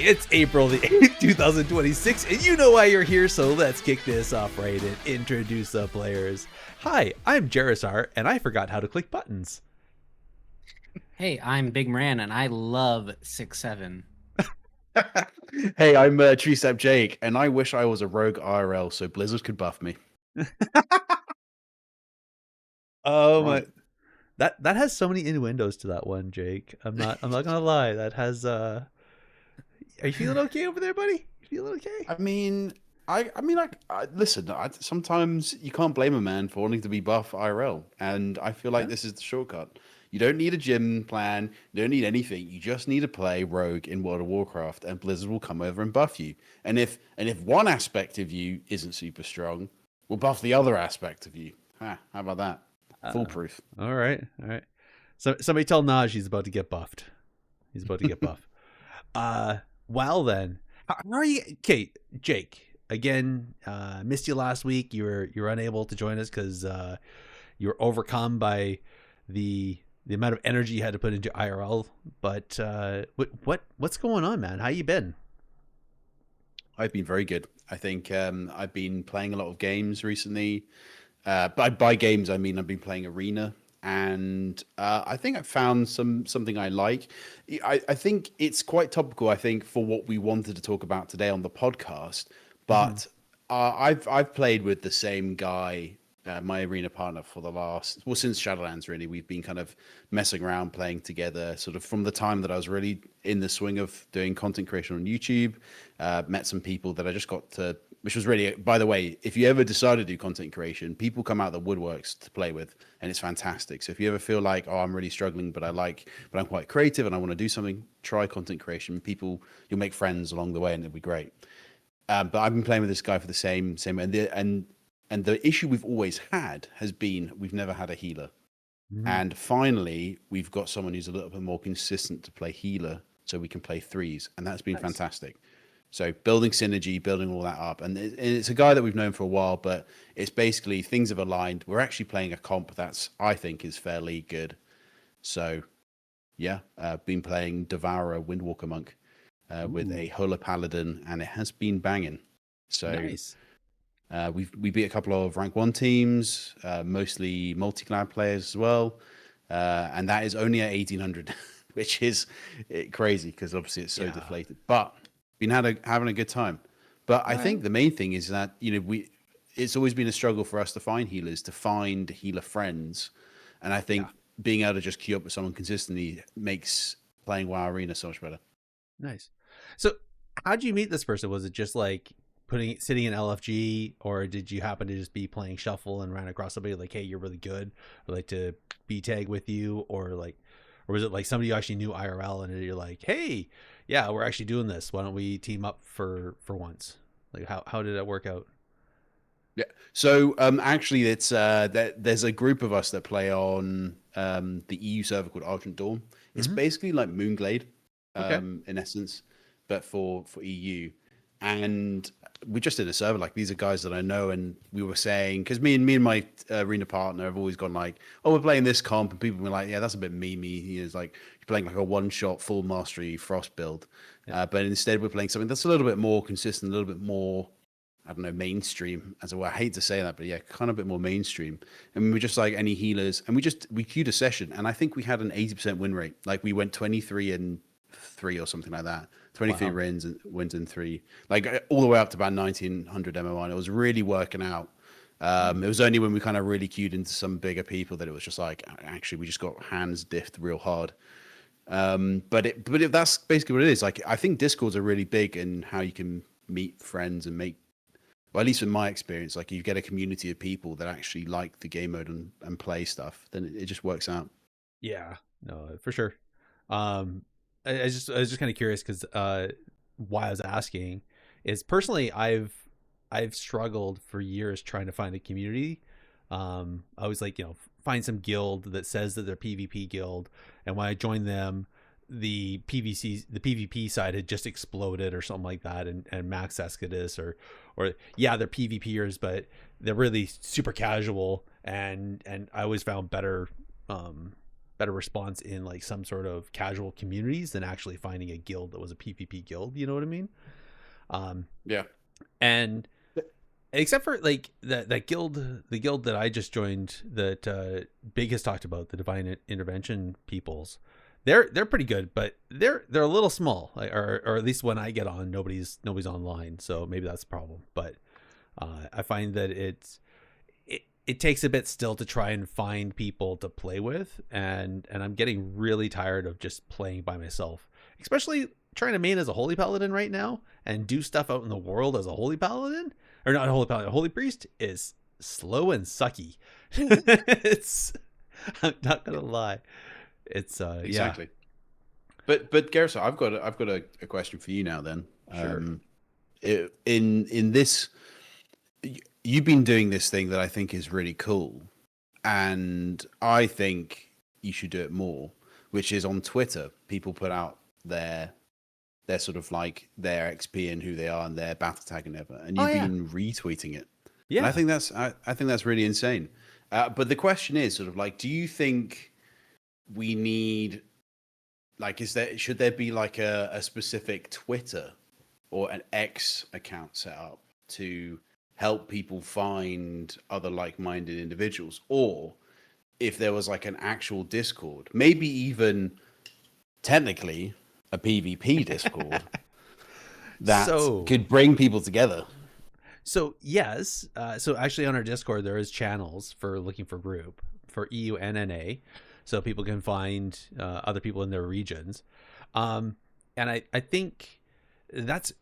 it's April the 8th, 2026, and you know why you're here, so let's kick this off right and introduce the players. Hi, I'm Gerissar, and I forgot how to click buttons. Hey, I'm BigMoran, and I love 6-7. Hey, I'm TreepsapJake, and I wish I was a rogue IRL so Blizzard could buff me. Oh Right. my, that has so many innuendos to that one, Jake. I'm not gonna lie. That has Are you feeling okay over there, buddy? You feeling okay? I mean, listen. Sometimes you can't blame a man for wanting to be buff IRL, and I feel like this is the shortcut. You don't need a gym plan. You don't need anything. You just need to play rogue in World of Warcraft, and Blizzard will come over and buff you. And if one aspect of you isn't super strong, we'll buff the other aspect of you. How about that? Foolproof. All right. So somebody tell Naj he's about to get buffed. He's about to get buffed. Well then, how are you? Okay, Jake. Again, missed you last week. You were unable to join us because you were overcome by the amount of energy you had to put into IRL. But what's going on, man? How you been? I've been very good. I think I've been playing a lot of games recently. By games, I mean I've been playing Arena, and I think I've found something I like. I think it's quite topical, I think, for what we wanted to talk about today on the podcast. But I've played with the same guy, my Arena partner, for since Shadowlands, really. We've been kind of messing around, playing together, sort of from the time that I was really in the swing of doing content creation on YouTube. Met some people that I just got to, which was really, by the way, if you ever decide to do content creation, people come out of the woodworks to play with, and it's fantastic. So if you ever feel like, oh, I'm really struggling, but I'm quite creative and I want to do something, try content creation. You'll make friends along the way, and it'll be great. But I've been playing with this guy for the same, and the issue we've always had has been we've never had a healer. And finally, we've got someone who's a little bit more consistent to play healer, so we can play threes, and that's been fantastic. So building synergy, building all that up. And it's a guy that we've known for a while, but it's basically things have aligned. We're actually playing a comp that's, I think, is fairly good. So, yeah, been playing Devourer Windwalker Monk with a Hola Paladin, and it has been banging. So Nice. we beat a couple of rank 1 teams, mostly multi-clad players as well. And that is only at 1800, which is crazy because obviously it's so deflated. But been having a good time. But I think the main thing is that, it's always been a struggle for us to find healers, to find healer friends. And I think being able to just queue up with someone consistently makes playing WoW Arena so much better. Nice. So how'd you meet this person? Was it just like sitting in LFG, or did you happen to just be playing shuffle and ran across somebody like, hey, you're really good, or like to B tag with you, or was it like somebody you actually knew IRL and you're like, hey, yeah, we're actually doing this, why don't we team up for once? Like how did that work out? Yeah. So actually, it's there's a group of us that play on the EU server called Argent Dawn. It's basically like Moonglade, in essence, but for EU. And we just did a server, like, these are guys that I know, and we were saying, because me and my Arena partner have always gone like, oh, we're playing this comp, and people were like, yeah, that's a bit memey. It's like you're playing like a one-shot full mastery Frost build, but instead we're playing something that's a little bit more consistent, a little bit more, I don't know, mainstream. As well, I hate to say that, but yeah, kind of a bit more mainstream. And we were just like, any healers, and we queued a session, and I think we had an 80% win rate. Like, we went 23-3 or something like that. 23 wins and 3, like all the way up to about 1900 MMR. And it was really working out. It was only when we kind of really queued into some bigger people that it was just like, actually, we just got hands diffed real hard. But that's basically what it is. Like, I think Discords are really big in how you can meet friends and make, well, at least in my experience, like, you get a community of people that actually like the game mode and play stuff, then it just works out. Yeah, no, for sure. I was just kind of curious because why I was asking is, personally, I've struggled for years trying to find a community. I was like, find some guild that says that they're PvP guild, and when I joined them, the PvP side had just exploded or something like that, and Max Escadus or yeah, they're PvPers, but they're really super casual, and I always found better better response in like some sort of casual communities than actually finding a guild that was a PvP guild. You know what I mean? Yeah. And except for like that guild, the guild that I just joined that Big has talked about, the Divine Intervention peoples, they're pretty good, but they're a little small, like, or at least when I get on, nobody's online, so maybe that's the problem. But I find that it takes a bit still to try and find people to play with, and I'm getting really tired of just playing by myself, especially trying to main as a holy paladin right now and do stuff out in the world as a holy paladin, or not a holy paladin, a holy priest, is slow and sucky. I'm not gonna lie. It's Exactly. Yeah. But Gerissar, I've got a question for you now then. Sure. In this, you've been doing this thing that I think is really cool, and I think you should do it more, which is on Twitter. People put out their sort of like their XP and who they are and their battle tag and whatever, and you've been retweeting it. Yeah. And I think that's really insane. But the question is sort of like, do you think we need, like, should there be like a specific Twitter or an X account set up to help people find other like-minded individuals? Or if there was like an actual Discord, maybe even technically a PvP Discord that could bring people together? So yes, so actually on our Discord there is channels for looking for group for EU and NA, so people can find other people in their regions, and I think that's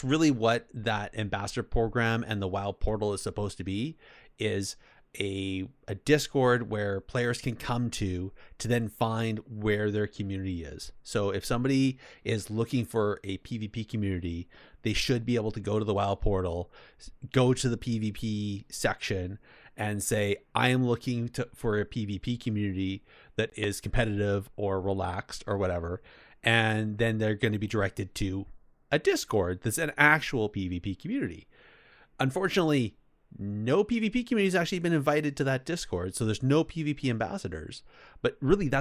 really what that ambassador program and the WoW portal is supposed to be, is a Discord where players can come to then find where their community is. So if somebody is looking for a PvP community, they should be able to go to the WoW portal, go to the PvP section, and say, I am looking for a PvP community that is competitive or relaxed or whatever. And then they're going to be directed to a Discord that's an actual PvP community. Unfortunately, no PvP community has actually been invited to that Discord, so there's no PvP ambassadors. But really,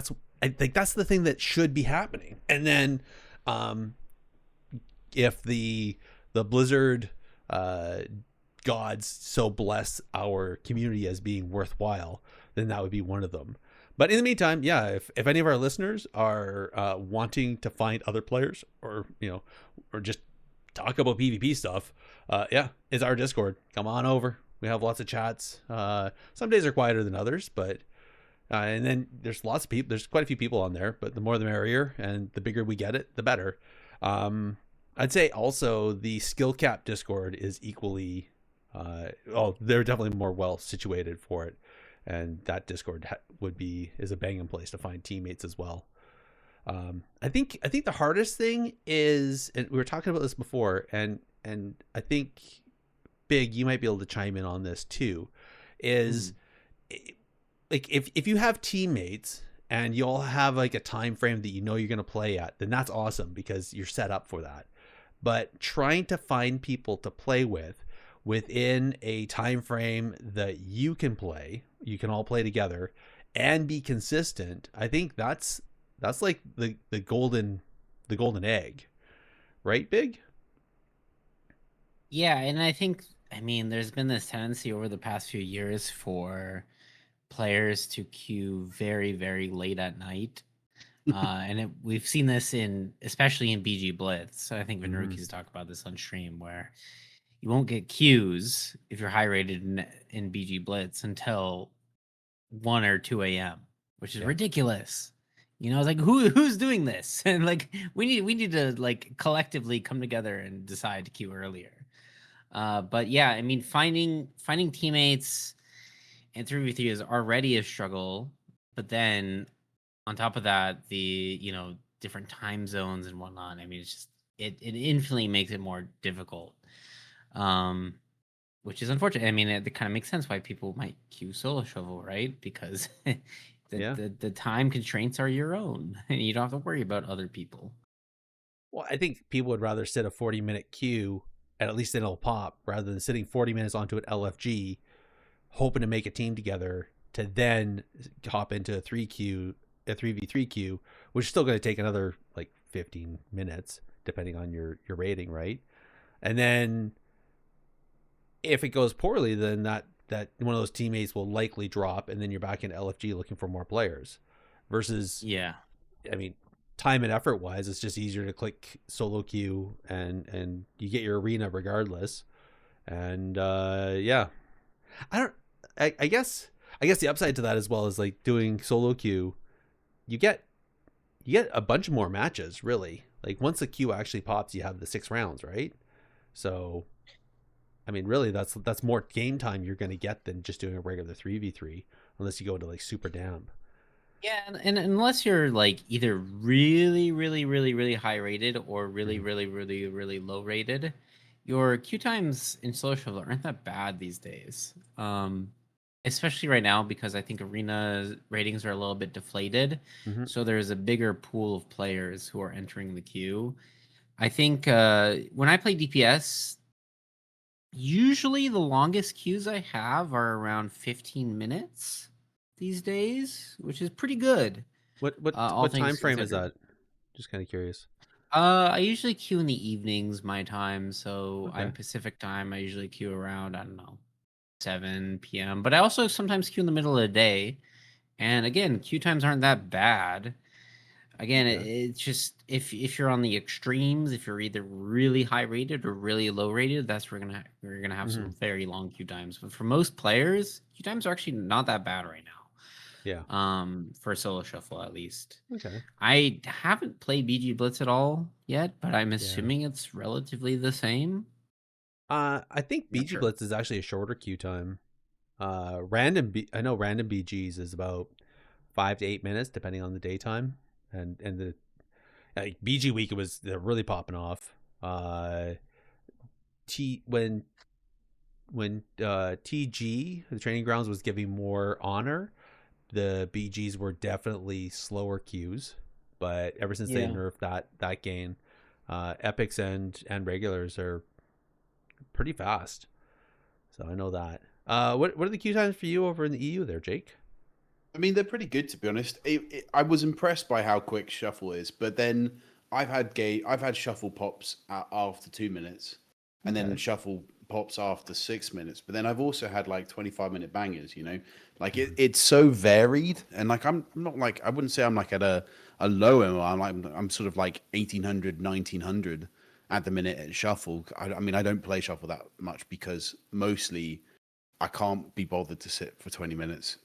I think that's the thing that should be happening. And then, if the Blizzard gods so bless our community as being worthwhile, then that would be one of them. But in the meantime, yeah, if any of our listeners are wanting to find other players, or or just talk about PvP stuff, yeah, it's our Discord. Come on over. We have lots of chats. Some days are quieter than others, but and then there's lots of people. There's quite a few people on there, but the more the merrier, and the bigger we get it, the better. I'd say also the skill cap Discord is equally. They're definitely more well situated for it, and that Discord is a banging place to find teammates as well. I think the hardest thing is, and we were talking about this before, and I think Big, you might be able to chime in on this too, is like if you have teammates and you all have like a time frame that you're going to play at, then that's awesome because you're set up for that. But trying to find people to play with within a time frame that you can all play together and be consistent, I think that's like the golden egg, right, Big? Yeah, and I think, there's been this tendency over the past few years for players to queue very, very late at night. And we've seen this especially in BG Blitz. I think Vinruki's talked about this on stream, where you won't get queues if you're high rated in BG Blitz until 1 or 2 a.m., which is ridiculous. It's like, who's doing this? And like, we need to like collectively come together and decide to queue earlier. But yeah, finding teammates in 3v3 is already a struggle. But then on top of that, the different time zones and whatnot. It's just it infinitely makes it more difficult. Which is unfortunate. It kind of makes sense why people might queue solo shovel, right? Because the time constraints are your own, and you don't have to worry about other people. Well, I think people would rather sit a 40-minute queue, and at least then it'll pop, rather than sitting 40 minutes onto an LFG, hoping to make a team together to then hop into a 3v3 queue, which is still going to take another like 15 minutes depending on your rating, right? And then if it goes poorly, then that one of those teammates will likely drop, and then you're back in LFG looking for more players. Versus, Yeah. I mean, time and effort wise, it's just easier to click solo queue, and you get your arena regardless. And yeah, I guess the upside to that as well is like doing solo queue, you get a bunch more matches, really. Like once the queue actually pops, you have the 6 rounds, right? So I mean, really, that's more game time you're going to get than just doing a regular 3v3, unless you go to like super damp. Yeah, and unless you're like either really, really, really, really high rated or really, Mhm. really, really, really low rated, your queue times in social aren't that bad these days. Especially right now because I think arena ratings are a little bit deflated, Mhm. so there's a bigger pool of players who are entering the queue. I think when I play DPS, usually the longest queues I have are around 15 minutes these days, which is pretty good. What All time things frame is considered. that? Just kind of curious. I usually queue in the evenings, my time. So I'm Okay. Pacific time. I usually queue around, I don't know, 7 p.m. But I also sometimes queue in the middle of the day. And again, queue times aren't that bad. Again, Okay. it's just if you're on the extremes, if you're either really high rated or really low rated, that's where we're gonna have Mhm. some very long queue times. But for most players, queue times are actually not that bad right now. Yeah. For solo shuffle at least. Okay. I haven't played BG Blitz at all yet, but I'm Yeah. assuming it's relatively the same. I think Not BG sure. Blitz is actually a shorter queue time. I know random BGs is about 5 to 8 minutes depending on the daytime, and the like BG week was they're really popping off. T when TG the training grounds was giving more honor, the BGs were definitely slower queues. But ever since they Yeah. nerfed that game, epics and regulars are pretty fast. So I know that. What are the queue times for you over in the EU there, Jake? I mean, they're pretty good to be honest. I was impressed by how quick shuffle is, but then I've had shuffle pops after 2 minutes, and then Okay. shuffle pops after 6 minutes. But then I've also had like 25-minute bangers. Like Mhm. it's so varied, and like I'm not like I wouldn't say I'm like at a low MMR. I'm sort of like 1800, 1900 at the minute at shuffle. I mean, I don't play shuffle that much because mostly I can't be bothered to sit for 20 minutes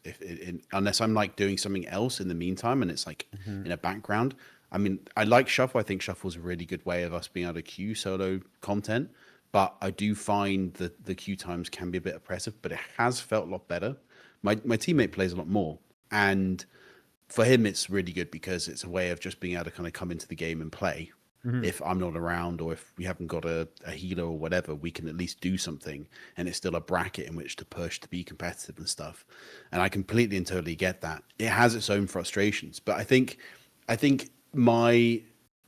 unless I'm like doing something else in the meantime and it's like Mhm. in a background. I mean, I like shuffle. I think shuffle is a really good way of us being able to queue solo content, but I do find that the queue times can be a bit oppressive, but it has felt a lot better. My teammate plays a lot more, and for him it's really good because it's a way of just being able to kind of come into the game and play. Mhm. If I'm not around or if we haven't got a healer or whatever, we can at least do something, and it's still a bracket in which to push to be competitive and stuff. And I completely and totally get that. It has its own frustrations, but I think my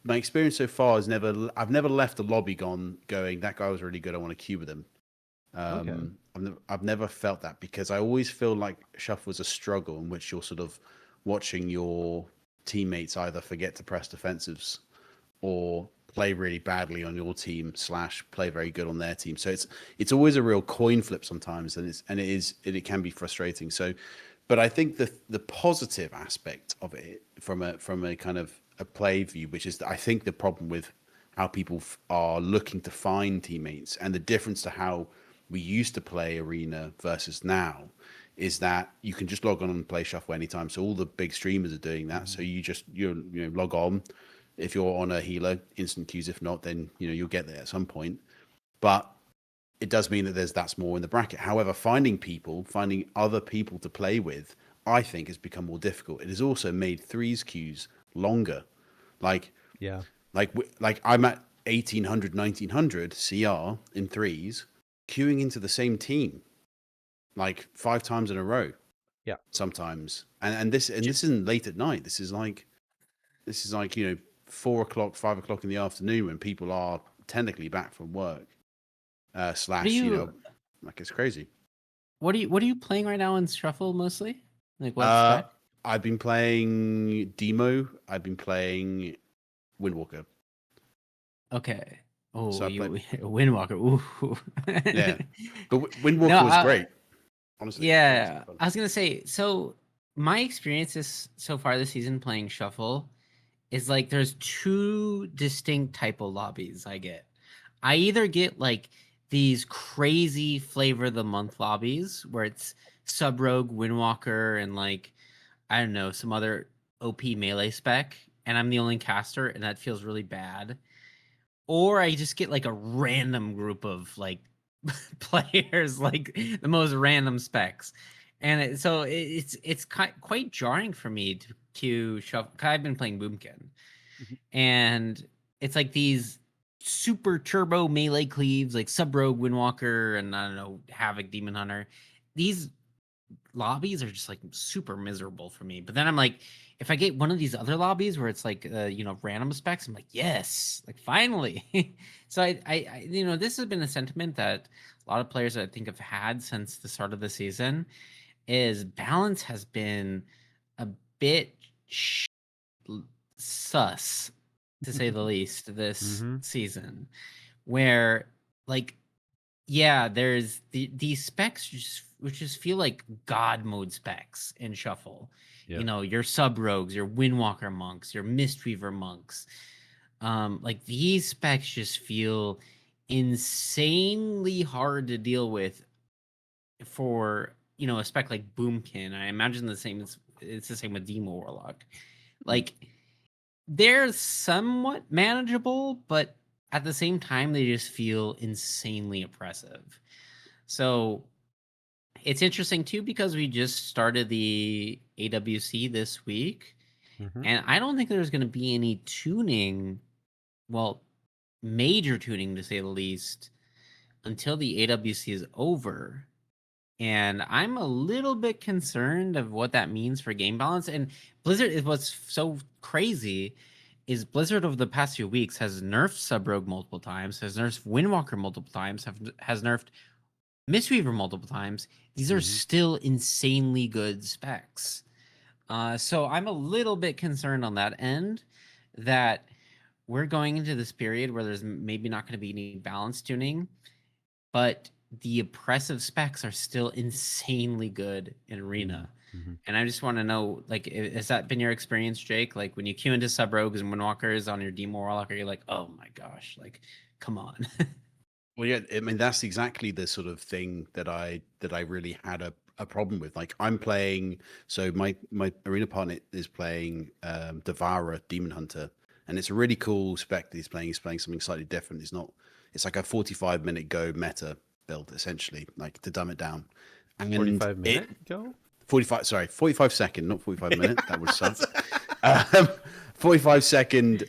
experience so far is I've never left the lobby going that guy was really good, I want to queue with him. Okay. I've never felt that because I always feel like shuffle is a struggle in which you're sort of watching your teammates either forget to press defensives or play really badly on your team slash play very good on their team. So it's always a real coin flip sometimes, and it can be frustrating. So, but I think the positive aspect of it from a kind of a play view, which is I think the problem with how people are looking to find teammates and the difference to how we used to play arena versus now is that you can just log on and play shuffle anytime. So all the big streamers are doing that. So Mhm. you log on. If you're on a healer, instant queues. If not, then you'll get there at some point. But it does mean that that's more in the bracket. However, finding other people to play with, I think has become more difficult. It has also made threes queues longer. Like Yeah. like I'm at 1800, 1900 CR in threes, queuing into the same team like 5 times in a row Yeah. sometimes. And this isn't late at night. This is like 4 o'clock, 5 o'clock in the afternoon when people are technically back from work. What are Slash, you like it's crazy. what are you playing right now in Shuffle mostly? Like what spec? I've been playing Demo. I've been playing Windwalker. Okay. So Oh, I played, Windwalker. Ooh. yeah, but No, Windwalker was great. Honestly, that was yeah. fun. I was gonna say, so my experiences so far this season playing Shuffle is like there's two distinct type of lobbies I get. I either get like these crazy flavor of the month lobbies where it's Sub Rogue, Windwalker, and like I don't know, some other OP melee spec, and I'm the only caster, and that feels really bad. Or I just get like a random group of like players, like the most random specs, and it's quite jarring for me to shuffle. I've been playing Boomkin, Mhm. and it's like these super turbo melee cleaves, like Sub Rogue, Windwalker, and I don't know, Havoc, Demon Hunter. These lobbies are just like super miserable for me. But then I'm like, if I get one of these other lobbies where it's like random specs, I'm like, yes, like finally. So this has been a sentiment that a lot of players I think have had since the start of the season is balance has been a bit sus to say the least this Mhm. season, where like yeah, there's these specs which just feel like god mode specs in Shuffle. Yeah. Your sub rogues, your Windwalker monks, your Mistweaver monks. Like these specs just feel insanely hard to deal with for a spec like Boomkin. I imagine it's the same with Demo Warlock. Like they're somewhat manageable, but at the same time they just feel insanely oppressive. So it's interesting too because we just started the AWC this week, Mhm. and I don't think there's going to be any tuning, well, major tuning to say the least, until the AWC is over. And I'm a little bit concerned of what that means for game balance. And Blizzard is what's so crazy is Blizzard over the past few weeks has nerfed Sub Rogue multiple times, has nerfed Windwalker multiple times, has nerfed Mistweaver multiple times. These are Mhm. still insanely good specs. So I'm a little bit concerned on that end that we're going into this period where there's maybe not going to be any balance tuning, but the oppressive specs are still insanely good in Arena. Mhm. And I just want to know, like, has that been your experience, Jake? Like, when you queue into Sub Rogues and Windwalkers on your Demo Warlock, you're like, oh my gosh, like, come on. Well, yeah, I mean that's exactly the sort of thing that I really had a problem with. Like I'm playing, so my arena partner is playing Devourer Demon Hunter, and it's a really cool spec that he's playing. He's playing something slightly different. It's like a 45-minute go meta build essentially, like to dumb it down. And 45-minute go? 45 second, not 45 minute. That would suck. Um, 45 second,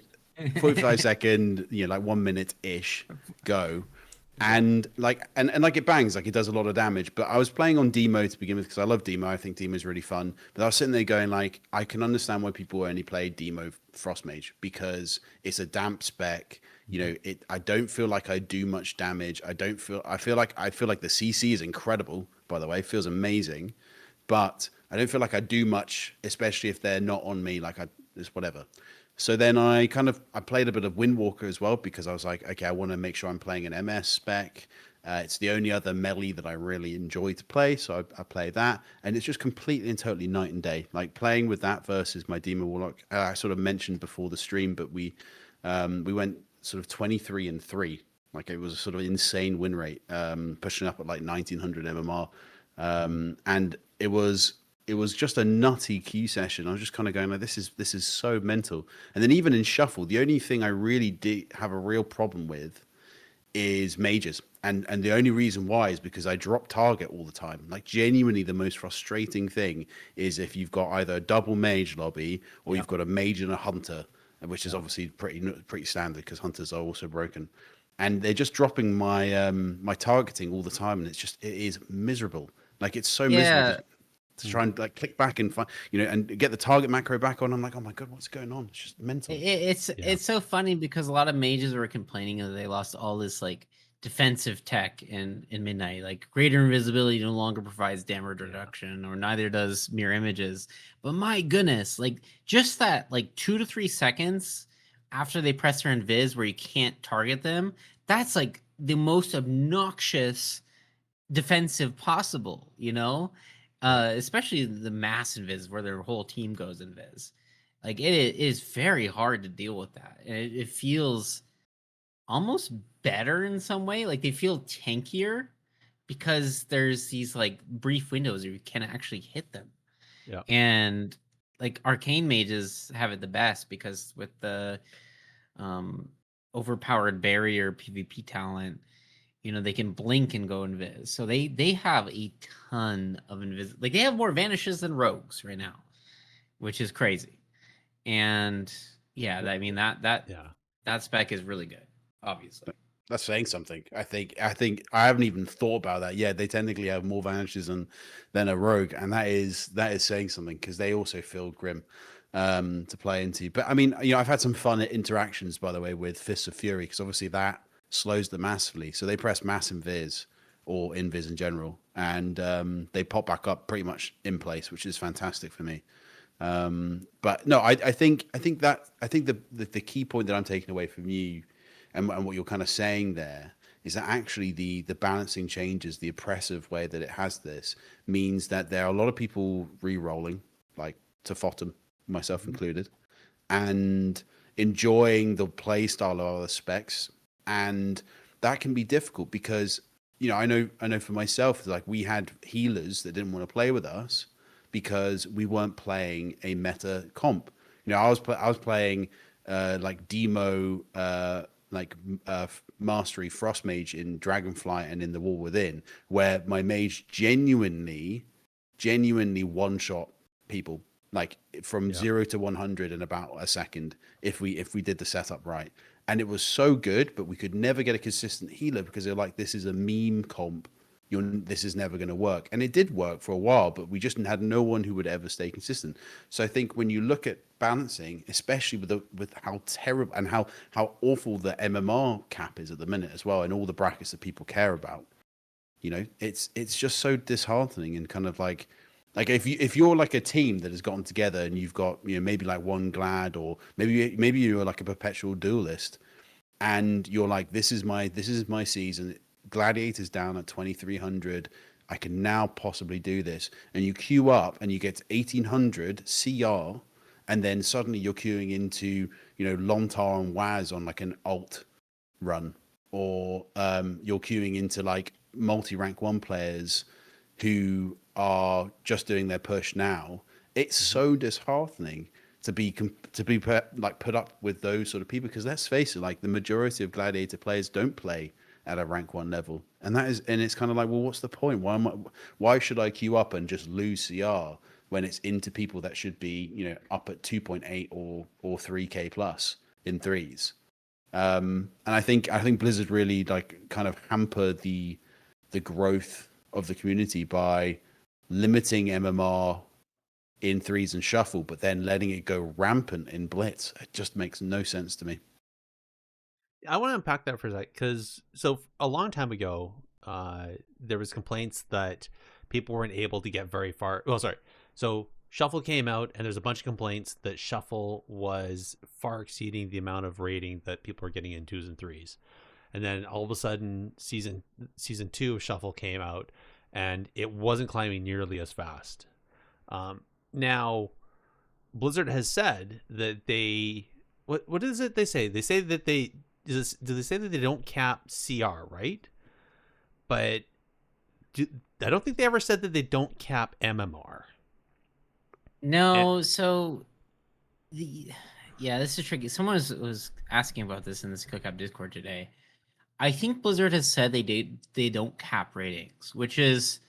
45 second, like 1 minute ish go. And like it bangs, like it does a lot of damage. But I was playing on Demo to begin with because I love Demo. I think Demo is really fun. But I was sitting there going like, I can understand why people only play Demo Frostmage because it's a damp spec. I don't feel like I do much damage. I feel like the CC is incredible, by the way. It feels amazing. But I don't feel like I do much, especially if they're not on me, like it's whatever. So then I played a bit of Windwalker as well because I was like, okay, I want to make sure I'm playing an MS spec. It's the only other melee that I really enjoy to play, so I play that, and it's just completely and totally night and day. Like playing with that versus my Demon Warlock. I sort of mentioned before the stream, but we went sort of 23-3. Like it was a sort of insane win rate, pushing up at like 1900 MMR, and it was just a nutty queue session. I was just kind of going like, this is so mental. And then even in Shuffle, the only thing I really did have a real problem with is mages. And the only reason why is because I drop target all the time. Like genuinely the most frustrating thing is if you've got either a double mage lobby or you've got a mage and a hunter, which is obviously pretty standard because hunters are also broken. And they're just dropping my targeting all the time, and it is miserable. Like it's so miserable. Yeah, Just to try and like click back and find, and get the target macro back on. I'm like, oh my god, what's going on? It's just mental. it's Yeah. so funny because a lot of mages were complaining that they lost all this like defensive tech in Midnight. Like greater invisibility no longer provides damage reduction, or neither does mirror images. But my goodness, like just that like 2 to 3 seconds after they press their invis where you can't target them, that's like the most obnoxious defensive possible, you know? Especially the mass invis where their whole team goes invis. Like it is very hard to deal with that. And it feels almost better in some way. Like they feel tankier because there's these like brief windows where you can actually hit them. Yeah. And like arcane mages have it the best because with the overpowered barrier PvP talent, they can blink and go invis. So they have a ton of invis. Like they have more vanishes than rogues right now, which is crazy. And yeah, I mean that spec is really good, obviously. That's saying something. I think I haven't even thought about that. Yeah, they technically have more vanishes than a rogue, and that is saying something because they also feel grim to play into. But I mean, I've had some fun interactions, by the way, with Fists of Fury because obviously that slows them massively. So they press mass invis or invis in general, and they pop back up pretty much in place, which is fantastic for me. But no, I think the key point that I'm taking away from you and what you're kind of saying there is that actually the balancing changes, the oppressive way that it has this means that there are a lot of people re-rolling, like to FOTM, myself included, and enjoying the play style of other specs. And that can be difficult because, I know for myself, like we had healers that didn't want to play with us because we weren't playing a meta comp. I was playing like demo mastery frost mage in Dragonflight and in the Wall Within, where my mage genuinely one shot people like from 0 to 100 in about a second if we did the setup right. And it was so good, but we could never get a consistent healer because they're like, this is a meme comp. This is never going to work. And it did work for a while, but we just had no one who would ever stay consistent. So I think when you look at balancing, especially with how terrible and how awful the MMR cap is at the minute as well, and all the brackets that people care about, it's just so disheartening and kind of like if you're like a team that has gotten together and you've got maybe like one Glad or maybe you're like a perpetual duelist and you're like, this is my season. Gladiator's down at 2300. I can now possibly do this. And you queue up and you get 1800 CR, and then suddenly you're queuing into, Lontar and Waz on like an alt run, or you're queuing into like multi-rank 1 players who are just doing their push now. It's so disheartening to be put up with those sort of people because let's face it, like the majority of Gladiator players don't play at a rank 1 level, and it's kind of like, well, what's the point? Why should I queue up and just lose CR when it's into people that should be up at 2.8 or 3k plus in threes? And I think Blizzard really like kind of hamper the growth of the community by limiting MMR in threes and shuffle, but then letting it go rampant in blitz. It just makes no sense to me. I want to unpack that for a sec because a long time ago, there was complaints that people weren't able to get very far. Well, sorry. So Shuffle came out, and there's a bunch of complaints that Shuffle was far exceeding the amount of rating that people were getting in 2s and 3s. And then all of a sudden, season 2 of Shuffle came out, and it wasn't climbing nearly as fast. Now, Blizzard has said that they what is it they say? They say that do they say that they don't cap CR, right? But I don't think they ever said that they don't cap MMR. No, so this is tricky. Someone was asking about this in this CookUp Discord today. I think Blizzard has said they don't cap ratings, which is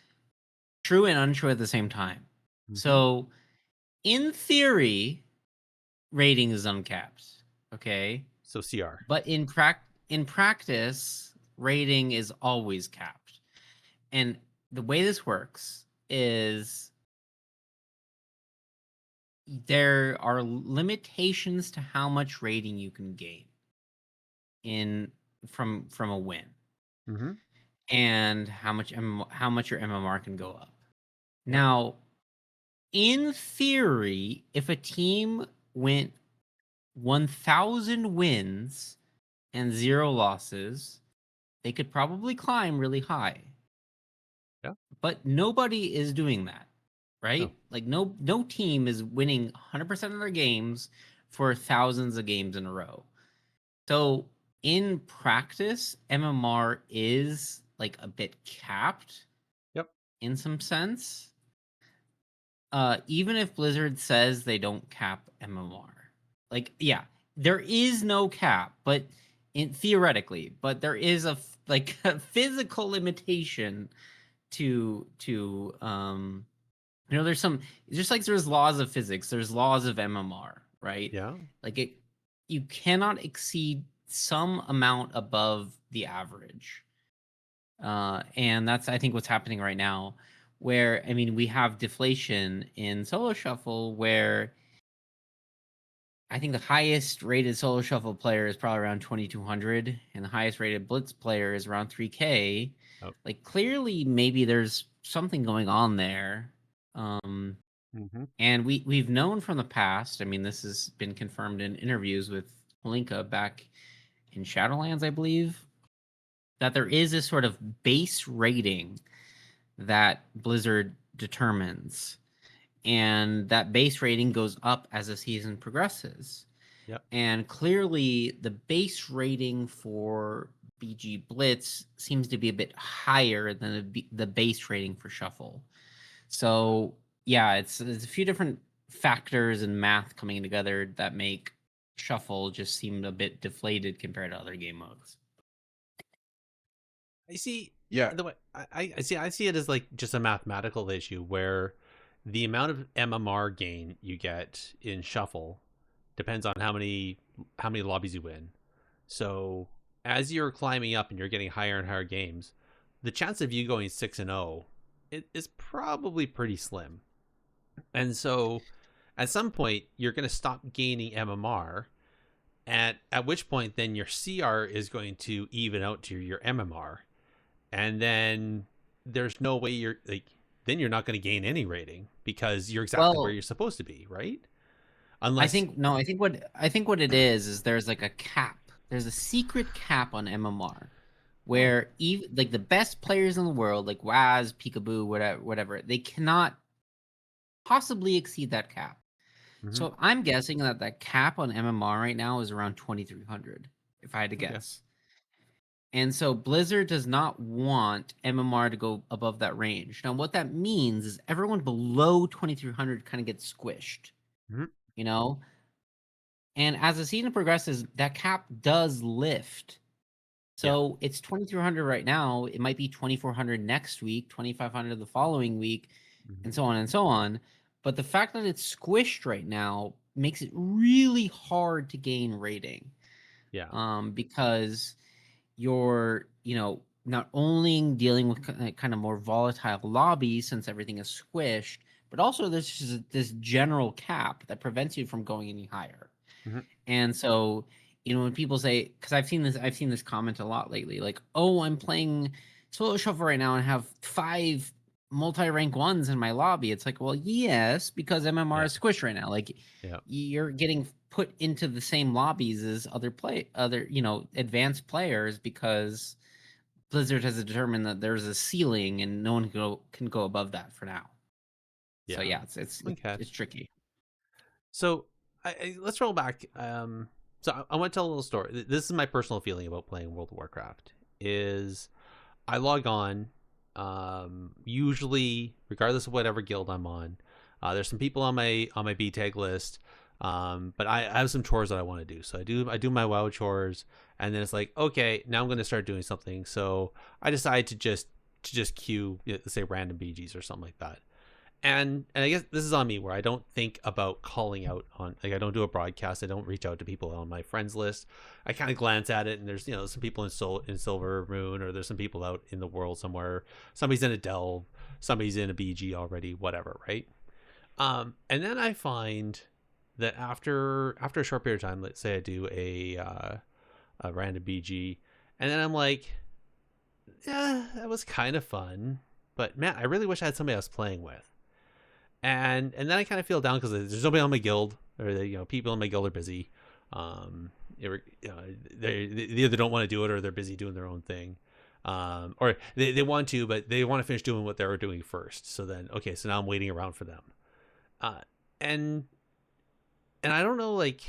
true and untrue at the same time. Mm-hmm. So, in theory, rating is uncapped. Okay. So CR. But in practice, rating is always capped. And the way this works is there are limitations to how much rating you can gain from a win. Mm-hmm. and how much your MMR can go up. Yep. Now, in theory, if a team went 1,000 wins and 0 losses, they could probably climb really high. Yeah. But nobody is doing that, right? No. Like no team is winning 100% of their games for thousands of games in a row. So in practice, MMR is like a bit capped. Yep. In some sense. Even if Blizzard says they don't cap MMR, like yeah, there is no cap, but theoretically, but there is like a physical limitation to there's some, just like there's laws of physics, there's laws of MMR, right? Yeah. Like you cannot exceed some amount above the average. And that's, I think, what's happening right now, where I mean we have deflation in solo shuffle, where I think the highest rated solo shuffle player is probably around 2,200, and the highest rated blitz player is around 3K. Oh. Like clearly, maybe there's something going on there. Mm-hmm. And we've known from the past. I mean, this has been confirmed in interviews with Holinka back in Shadowlands, I believe, that there is this sort of base rating that Blizzard determines, and that base rating goes up as the season progresses. Yep. And clearly, the base rating for BG Blitz seems to be a bit higher than the base rating for Shuffle. So yeah, it's a few different factors and math coming together that make Shuffle just seem a bit deflated compared to other game modes. I see. Yeah. The way I see it as like just a mathematical issue where the amount of MMR gain you get in shuffle depends on how many lobbies you win. So as you're climbing up and you're getting higher and higher games, the chance of you going 6-0 is probably pretty slim. And so at some point you're going to stop gaining MMR, at which point then your CR is going to even out to your MMR. And then there's no way you're like, then you're not going to gain any rating because you're exactly where you're supposed to be, right? Unless I think what it is there's like a cap. There's a secret cap on MMR where even like the best players in the world, like Waz, Peekaboo, whatever, they cannot possibly exceed that cap. Mhm. So I'm guessing that cap on MMR right now is around 2,300, if I had to guess. And so Blizzard does not want MMR to go above that range. Now, what that means is everyone below 2,300 kind of gets squished, Mhm. you know? And as the season progresses, that cap does lift. So it's 2,300 right now. It might be 2,400 next week, 2,500 the following week, and so on and so on. But the fact that it's squished right now makes it really hard to gain rating. Because you're, not only dealing with kind of more volatile lobbies since everything is squished, but also there's just this general cap that prevents you from going any higher. Mhm. And so, when people say, because I've seen this comment a lot lately, like, oh, I'm playing solo shuffle right now and have 5 multi-rank ones in my lobby. It's like, well, yes, because MMR is squished right now. Like, you're getting put into the same lobbies as other advanced players because Blizzard has determined that there's a ceiling and no one can go above that for now. So yeah, it's tricky. So let's roll back. So I want to tell a little story. This is my personal feeling about playing World of Warcraft. Is I log on, usually regardless of whatever guild I'm on. There's some people on my B tag list, but I have some chores that I want to do. So I do my WoW chores, and then it's like, okay, now I'm going to start doing something. So I decide to just queue, let's say random BGs or something like that. And I guess this is on me where I don't think about calling out on, like, I don't do a broadcast. I don't reach out to people on my friends list. I kind of glance at it, and there's some people in Silver Moon, or there's some people out in the world somewhere. Somebody's in a delve, somebody's in a BG already, whatever, right? And then I find that after a short period of time, let's say I do a random BG, and then I'm like, yeah, that was kind of fun. But man, I really wish I had somebody I was playing with. And then I kind of feel down because there's nobody on my guild, or people in my guild are busy. They either don't want to do it or they're busy doing their own thing, or they want to, but they want to finish doing what they were doing first. So then, okay, so now I'm waiting around for them, uh, and I don't know, like,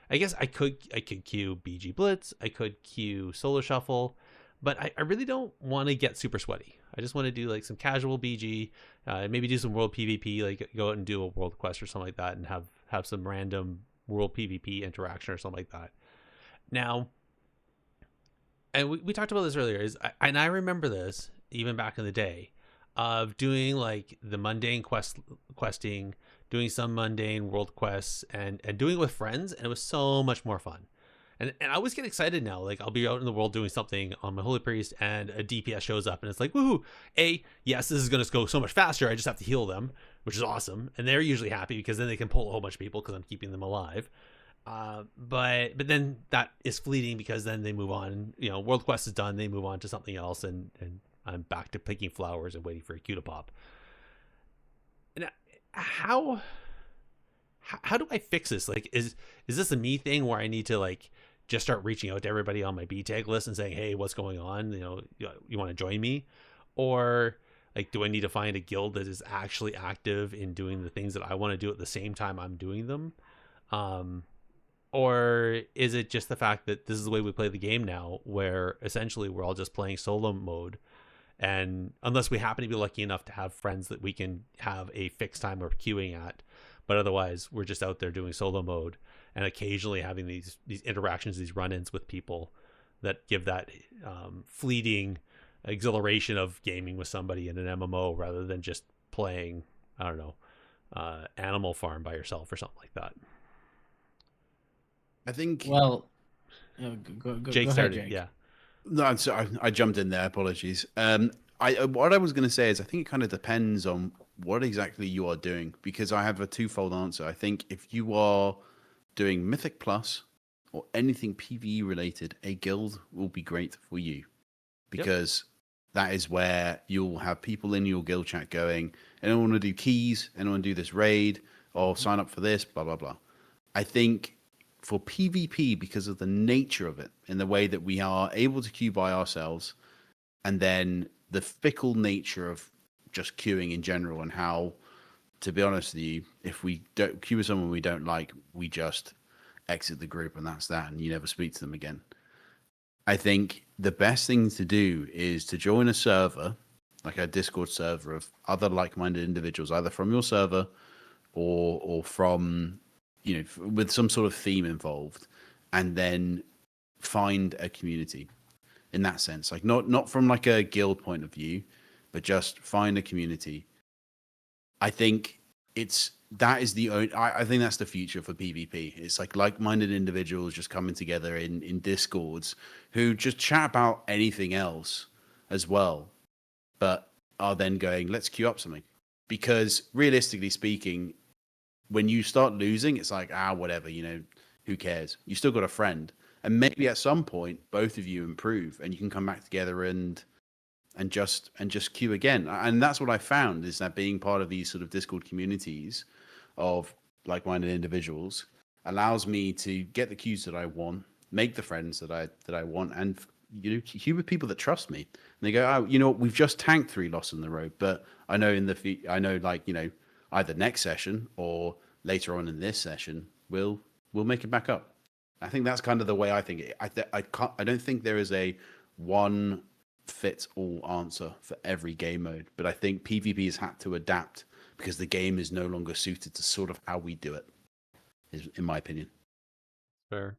I guess I could queue BG Blitz, I could queue Solo Shuffle, but I really don't want to get super sweaty. I just want to do like some casual BG, maybe do some world PvP, like go out and do a world quest or something like that, and have some random world PvP interaction or something like that. Now, and we talked about this earlier, and I remember this even back in the day of doing like the mundane questing, doing some mundane world quests, and doing it with friends, and it was so much more fun. And I always get excited now. Like, I'll be out in the world doing something on my Holy Priest, and a DPS shows up, and it's like, woohoo! Yes, this is going to go so much faster. I just have to heal them, which is awesome. And they're usually happy because then they can pull a whole bunch of people because I'm keeping them alive. But then that is fleeting because then they move on. World quest is done. They move on to something else, and I'm back to picking flowers and waiting for a queue to pop. And how do I fix this? Like, is this a me thing where I need to like just start reaching out to everybody on my B tag list and saying, hey, what's going on? You want to join me? Or like, do I need to find a guild that is actually active in doing the things that I want to do at the same time I'm doing them? Or is it just the fact that this is the way we play the game now, where essentially we're all just playing solo mode, and unless we happen to be lucky enough to have friends that we can have a fixed time of queuing at, but otherwise we're just out there doing solo mode and occasionally having these interactions, these run-ins with people that give that fleeting exhilaration of gaming with somebody in an MMO rather than just playing, I don't know, Animal Farm by yourself or something like that. I think. Well, Jake go started, ahead, Jake. yeah. No, I'm sorry, I jumped in there. Apologies. What I was going to say is I think it kind of depends on what exactly you are doing, because I have a twofold answer. I think if you are doing Mythic Plus or anything PvE related, a guild will be great for you, because that is where you'll have people in your guild chat going, anyone want to do keys, anyone want to do this raid, or sign up for this, blah, blah, blah. I think for PvP, because of the nature of it, in the way that we are able to queue by ourselves, and then the fickle nature of just queuing in general, and how, to be honest with you, if we don't queue with someone we don't like, we just exit the group and that's that, and you never speak to them again. I think the best thing to do is to join a server, like a Discord server of other like-minded individuals, either from your server or from, with some sort of theme involved, and then find a community in that sense. Like not from like a guild point of view, but just find a community. I think that is the only, I think that's the future for PvP. It's like-minded individuals just coming together in Discords who just chat about anything else as well, but are then going, let's queue up something. Because realistically speaking, when you start losing, it's like, whatever, who cares? You still got a friend. And maybe at some point, both of you improve and you can come back together and just queue again. And that's what I found, is that being part of these sort of Discord communities of like-minded individuals allows me to get the queues that I want, make the friends that I want, and queue with people that trust me. And they go, we've just tanked 3 losses in the road, but I know either next session or later on in this session, we'll make it back up. I think that's kind of the way I think it. I don't think there is a one fits all answer for every game mode, but I think PvP has had to adapt because the game is no longer suited to sort of how we do it, in my opinion. Fair.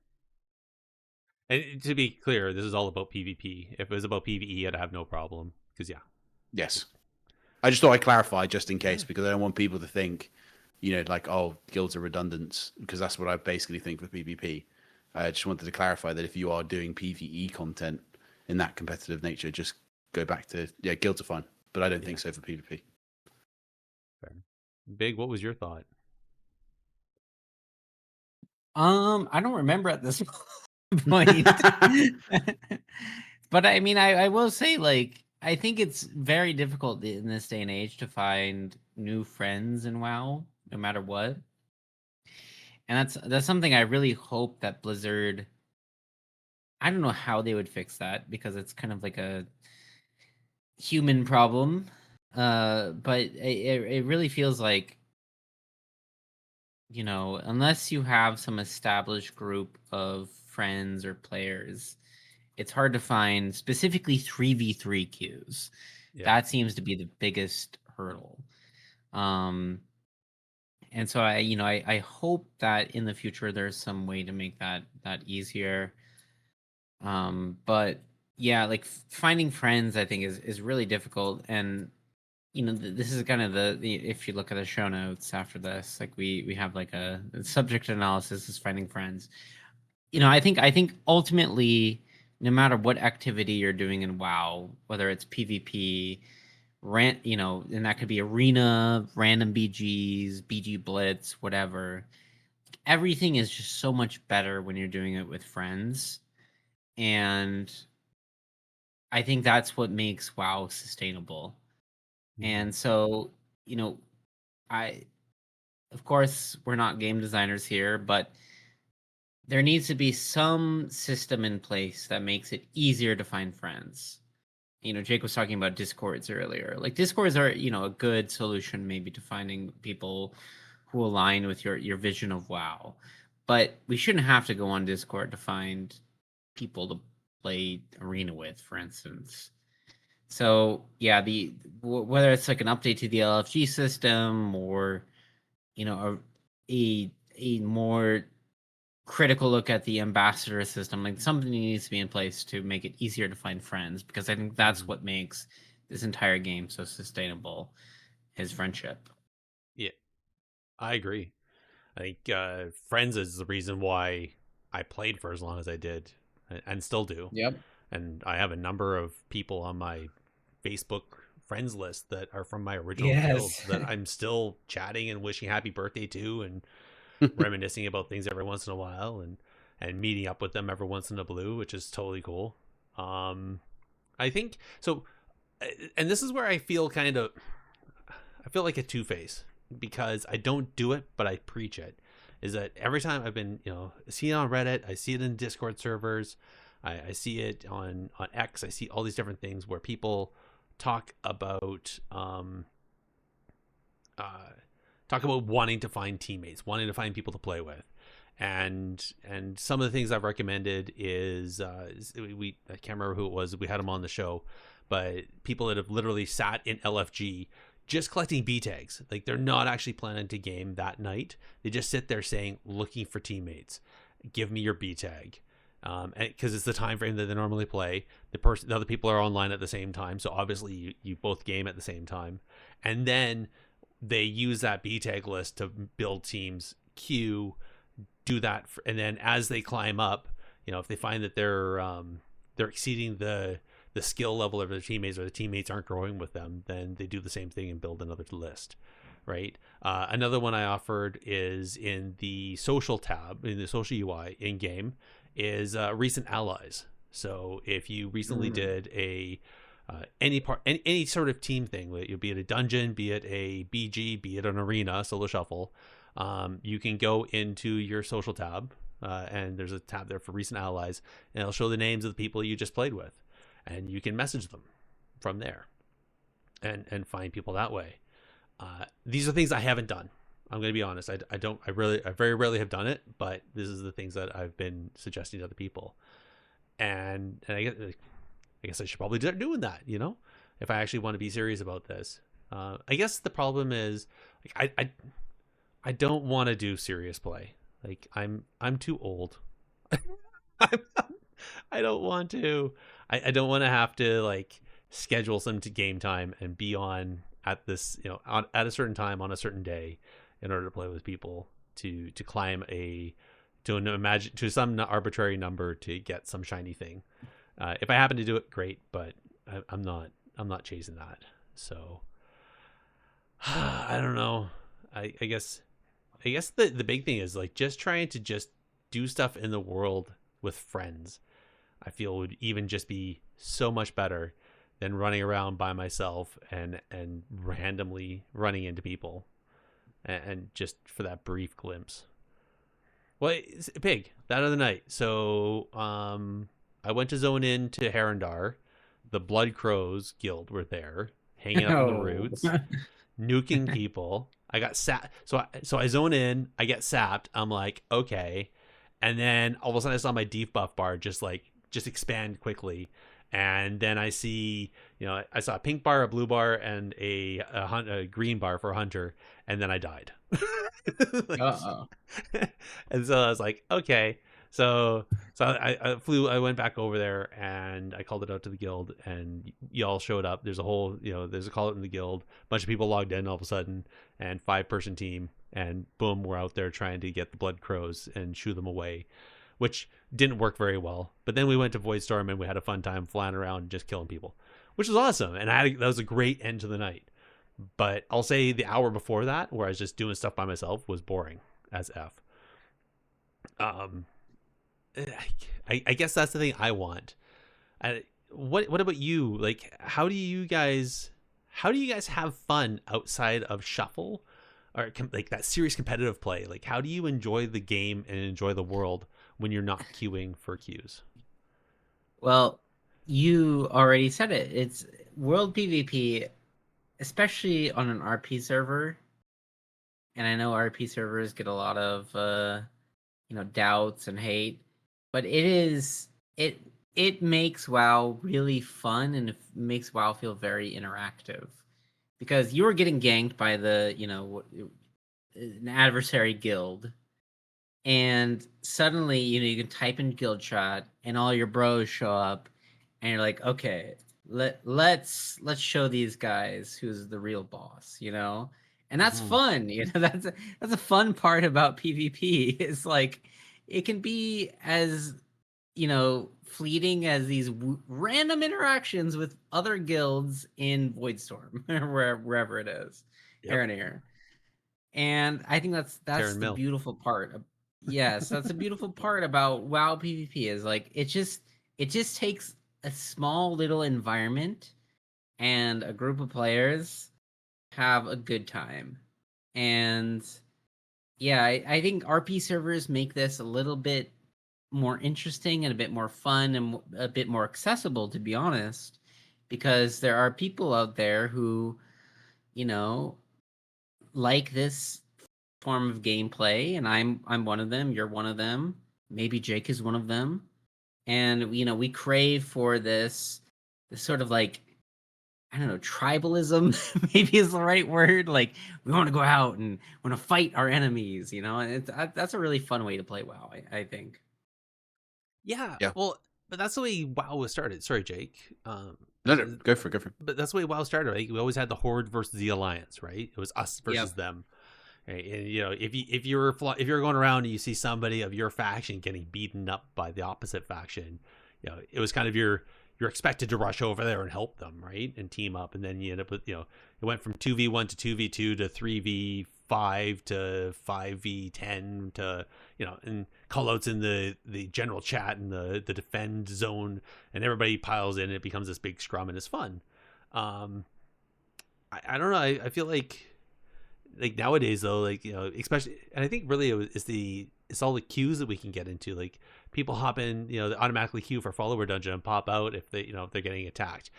And to be clear, this is all about PvP. If it was about PvE, I'd have no problem. Because Yes. I just thought I'd clarify just in case, because I don't want people to think, guilds are redundant, because that's what I basically think for PvP. I just wanted to clarify that if you are doing PvE content in that competitive nature, just go back to, guilds are fine, but I don't think so for PvP. Fair. Big, what was your thought? I don't remember at this point. But I mean, I will say, like, I think it's very difficult in this day and age to find new friends in WoW, no matter what. And that's something I really hope that Blizzard. I don't know how they would fix that because it's kind of like a human problem. But it really feels like, unless you have some established group of friends or players, it's hard to find specifically 3v3 queues. Yeah. That seems to be the biggest hurdle. And so I hope that in the future there's some way to make that easier. But yeah, like finding friends I think is really difficult. And this is kind of the if you look at the show notes after this, like we have like a subject analysis is finding friends. I think ultimately, no matter what activity you're doing in WoW, whether it's PvP, and that could be arena, random BGs, BG Blitz, whatever. Everything is just so much better when you're doing it with friends. And I think that's what makes WoW sustainable. And so, I, of course, we're not game designers here, but there needs to be some system in place that makes it easier to find friends. Jake was talking about Discords earlier. Like Discords are, a good solution maybe to finding people who align with your vision of WoW. But we shouldn't have to go on Discord to find people to play arena with, for instance. So yeah, whether it's like an update to the LFG system or a more critical look at the ambassador system, like something needs to be in place to make it easier to find friends, because I think that's what makes this entire game so sustainable, is friendship. Yeah, I agree. I think friends is the reason why I played for as long as I did, and still do. Yep. And I have a number of people on my Facebook friends list that are from my original Yes. guilds that I'm still chatting and wishing happy birthday to, and reminiscing about things every once in a while, and meeting up with them every once in a blue, which is totally cool. I think so, and this is where I feel like a two-face, because I don't do it but I preach it. Is that every time I've been see it on Reddit, I see it in Discord servers, I see it on X, I see all these different things where people talk about wanting to find teammates, wanting to find people to play with. And some of the things I've recommended is I can't remember who it was, we had them on the show, but people that have literally sat in LFG just collecting B tags. Like, they're not actually planning to game that night. They just sit there saying, looking for teammates. Give me your B tag. Because it's the time frame that they normally play. The other people are online at the same time, so obviously you both game at the same time. And then they use that B tag list to build teams, queue, do that, and then as they climb up, if they find that they're exceeding the skill level of their teammates, or the teammates aren't growing with them, then they do the same thing and build another list, right? Another one I offered is in the social tab, in the social UI in game, is recent allies. So if you recently did any sort of team thing, be it a dungeon, be it a BG, be it an arena, solo shuffle, you can go into your social tab, and there's a tab there for recent allies, and it'll show the names of the people you just played with, and you can message them from there and find people that way. These are things I haven't done. I'm going to be honest. I very rarely have done it, but this is the things that I've been suggesting to other people. And I guess I should probably start doing that, if I actually want to be serious about this. I guess the problem is, like, I don't want to do serious play. Like, I'm too old. I don't want to. I don't want to have to, like, schedule some game time and be on at this, at a certain time on a certain day in order to play with people to climb to some arbitrary number to get some shiny thing. If I happen to do it, great, but I'm not chasing that. So I don't know. I guess the big thing is, like, just trying to just do stuff in the world with friends. I feel would even just be so much better than running around by myself and randomly running into people and just for that brief glimpse. Well, it's big that other night. So I went to zone in to Herondar. The Blood Crows Guild were there, hanging up in the Oh. roots, nuking people. I got sat. So I zone in. I get sapped. I'm like, okay, and then all of a sudden I saw my debuff bar just expand quickly, and then I see, I saw a pink bar, a blue bar, and a green bar for a hunter, and then I died. Like, Uh-oh. and so I was like, okay. So I went back over there and I called it out to the guild, and y'all showed up. There's a whole, there's a call out in the guild. A bunch of people logged in all of a sudden, and 5-person team, and boom, we're out there trying to get the Blood Crows and shoo them away, which didn't work very well. But then we went to Voidstorm and we had a fun time flying around and just killing people, which was awesome. And that was a great end to the night. But I'll say the hour before that, where I was just doing stuff by myself, was boring as F. I guess that's the thing I want. What about you? Like, how do you guys have fun outside of shuffle, or like that serious competitive play? Like, how do you enjoy the game and enjoy the world when you're not queuing for queues? Well, you already said it. It's World PvP, especially on an RP server. And I know RP servers get a lot of doubts and hate, but it makes WoW really fun, and it makes WoW feel very interactive, because you're getting ganked by an adversary guild, and suddenly you can type in guild chat and all your bros show up, and you're like, okay, let's show these guys who's the real boss, and that's fun. That's a fun part about PvP. It's like, it can be as fleeting as these random interactions with other guilds in Voidstorm or wherever it is. Here. And I think that's the beautiful part. Yes, that's a beautiful part about WoW PvP, is like, it just takes a small little environment and a group of players have a good time. And yeah, I think RP servers make this a little bit more interesting and a bit more fun and a bit more accessible, to be honest, because there are people out there who, like this form of gameplay, and I'm one of them. You're one of them. Maybe Jake is one of them. And we crave for this sort of, like, I don't know, tribalism maybe is the right word. Like, we want to go out and want to fight our enemies, and that's a really fun way to play WoW, I think. Yeah. Well, but that's the way WoW was started. Sorry, Jake. No, go for it. But that's the way WoW started. Right? We always had the Horde versus the Alliance, right? It was us versus them. Right? And if you're going around and you see somebody of your faction getting beaten up by the opposite faction, it was kind of you're expected to rush over there and help them, right? And team up, and then you end up with, it went from 2v1 to 2v2 to 3v5 to 5v10 to, and callouts in the general chat and the defend zone, and everybody piles in, and it becomes this big scrum, and it's fun. I don't know. I feel like nowadays though, especially, and I think really it's all the queues that we can get into. Like, people hop in, they automatically queue for follower dungeon and pop out if they, if they're getting attacked.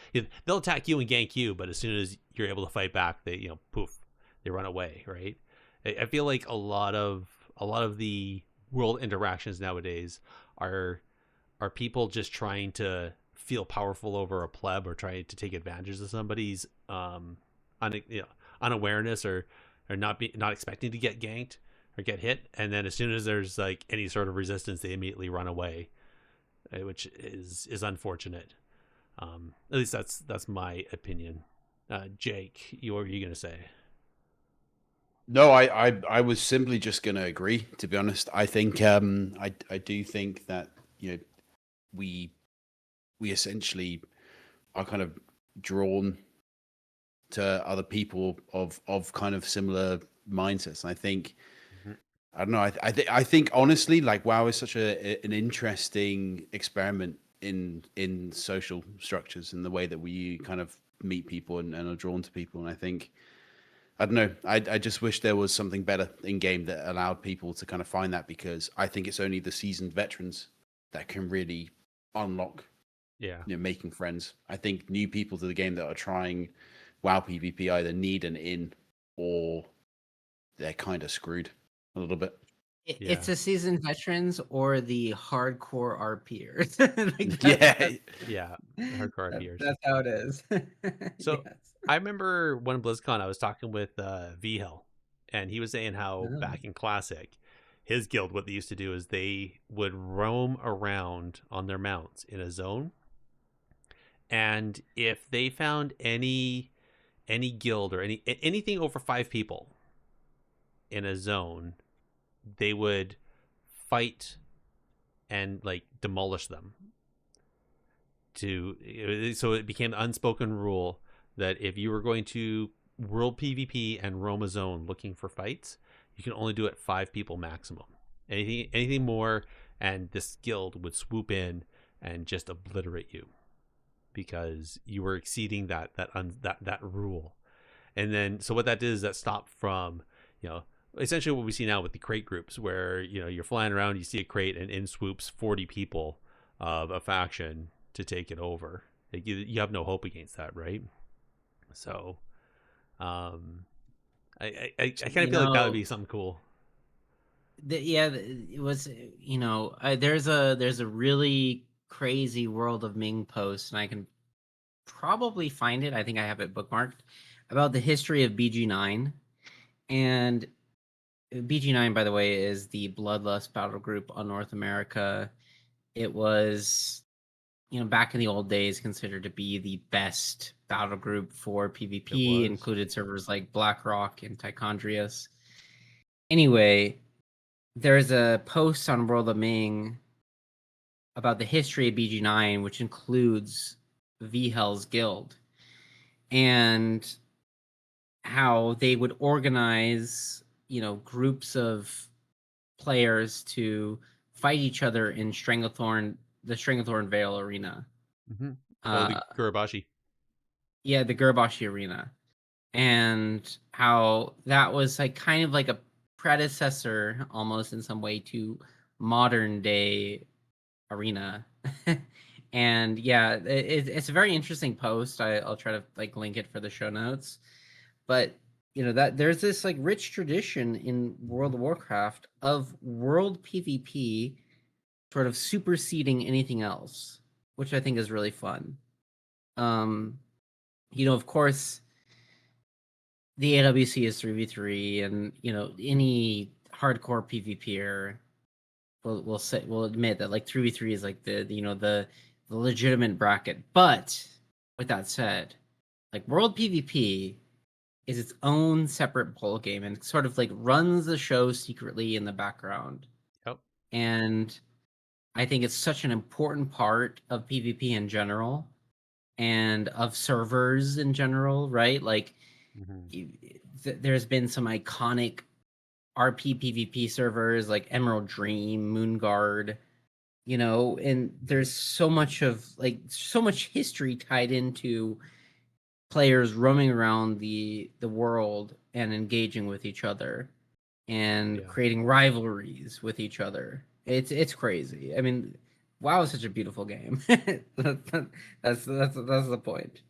They'll attack you and gank you, but as soon as you're able to fight back, they, poof, they run away, right? I feel like a lot of the world interactions nowadays are people just trying to feel powerful over a pleb, or trying to take advantage of somebody's unawareness, or not expecting to get ganked or get hit, and then as soon as there's like any sort of resistance, they immediately run away, which is unfortunate. At least that's my opinion. Jake, what were you gonna say? No, I was simply just gonna agree, to be honest. I think I do think that we essentially are kind of drawn to other people of kind of similar mindsets. And I think, I don't know. I think honestly, like, WoW is such an interesting experiment in social structures and the way that we kind of meet people and are drawn to people. And I think, I don't know, I just wish there was something better in game that allowed people to kind of find that, because I think it's only the seasoned veterans that can really unlock, making friends. I think new people to the game that are trying WoW PvP either need an in, or they're kind of screwed a little bit. It's the seasoned veterans or the hardcore RPers. Hardcore RPers. That's how it is. So I remember when BlizzCon, I was talking with VHel, and he was saying how back in Classic, his guild, what they used to do is they would roam around on their mounts in a zone, and if they found any guild or anything over 5 people in a zone, they would fight and like demolish them. So it became the unspoken rule that if you were going to world PvP and roam a zone looking for fights, you can only do it 5 people maximum. Anything more, and this guild would swoop in and just obliterate you because you were exceeding that rule. And then so what that did is that stopped from, essentially what we see now with the crate groups, where you're flying around, you see a crate, and in swoops 40 people of a faction to take it over. Like, you have no hope against that, right? So I kind of feel like that would be something cool. It was, there's a really crazy World of Ming post, and I can probably find it, I think I have it bookmarked, about the history of BG9. And BG9, by the way, is the Bloodlust battle group on North America. It was, back in the old days, considered to be the best battle group for PvP. Included servers like BlackRock and Tichondrius. Anyway, there's a post on World of Ming about the history of BG9, which includes VHel's guild, and how they would organize, groups of players to fight each other in the Stranglethorn Vale arena. Mm-hmm. The Gurabashi. Yeah, the Gurabashi arena. And how that was like kind of like a predecessor almost in some way to modern day arena. And yeah, it's a very interesting post. I'll try to like link it for the show notes. But that there's this like rich tradition in World of Warcraft of world PvP sort of superseding anything else, which I think is really fun. Of course, the AWC is 3v3, and any hardcore PvPer will admit that like 3v3 is like the legitimate bracket. But with that said, like world PvP is its own separate bowl game and sort of like runs the show secretly in the background. Yep. And I think it's such an important part of PvP in general and of servers in general, right? Like, there's been some iconic RP PvP servers like Emerald Dream, Moonguard, and there's so much history tied into players roaming around the world and engaging with each other and creating rivalries with each other. It's crazy. I mean, WoW is such a beautiful game. That's the point.